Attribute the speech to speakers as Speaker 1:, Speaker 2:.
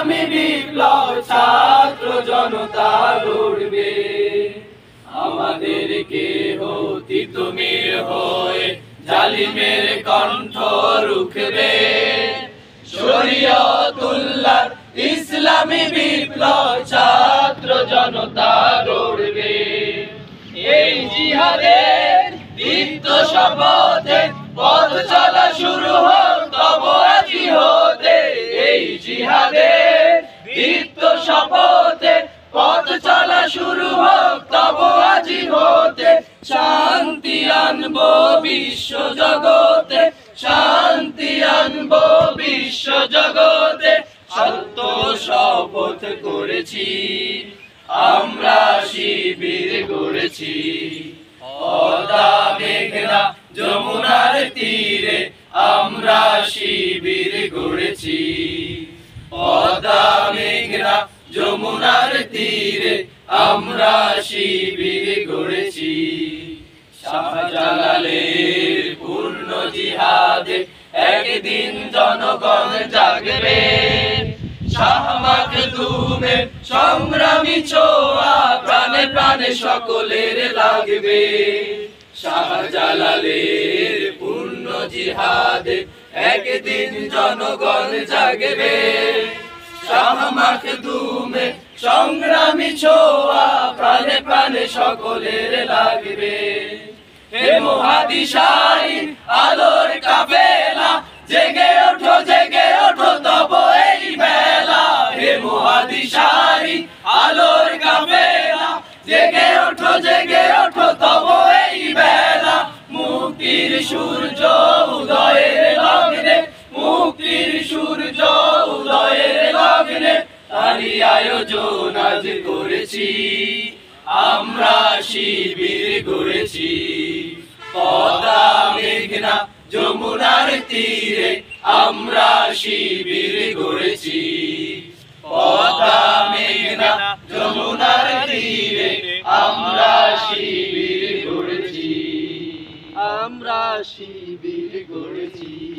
Speaker 1: ইসলামী বিপ্লব ছাত্র জনতা গড়বে। আমাদেরকে হতি তুমি হয়ে জালিমের কণ্ঠ রুখবে। শরীয়তুল্লাহ ইসলামী বিপ্লব ছাত্র জনতা গড়বে। এই জিহাদের দীপ্ত শপথে পথ চলা শুরু হোক তব আজি হতে। এই জিহাদের দীপ্ত শপথে পথ চলা শুরু হোক তব আজি হতে। শান্তি আনবো বিশ্ব জগতে, শান্তি আনবো বিশ্ব জগতে। সত্য শপথ করেছি, আমরা শিবির গড়েছি। পদ্মা মেঘনা যমুনার তীরে আমরা শিবির গড়েছি। পদ্মা মেঘনা যমুনার তীরে আমরা শিবির গড়েছি। শাহজালালের পূর্ণ জিহাদে একদিন জনগণ জাগবে। শাহ মাখদুমের সংগ্রামী ছোঁয়া প্রাণে প্রাণে সকলের লাগবে। শাহজালালের পূর্ণ জিহাদে একদিন জনগণ জাগবে। শাহ মাখদুমের সংগ্রামী ছোঁয়া প্রাণে প্রাণে সকলের লাগবে। হে মুহাদিসাইন আলোর কাফেলা, জেগে ওঠো তব এই বেলা। হে মুহাদিসাইন আলোর কাফেলা, জেগে ওঠো তব এই বেলা। মুক্তির সূর্য উদয়ের লগ্নে, মুক্তির সূর্য উদয়ের লগ্নে তারই আয়োজন আজ করেছি। আমরা শিবির গড়েছি। পদ্মা মেঘনা যমুনার তীরে আমরা শিবির গড়েছি। পদ্মা মেঘনা যমুনার তীরে আমরা শিবির গড়েছি। আমরা শিবির গড়েছি।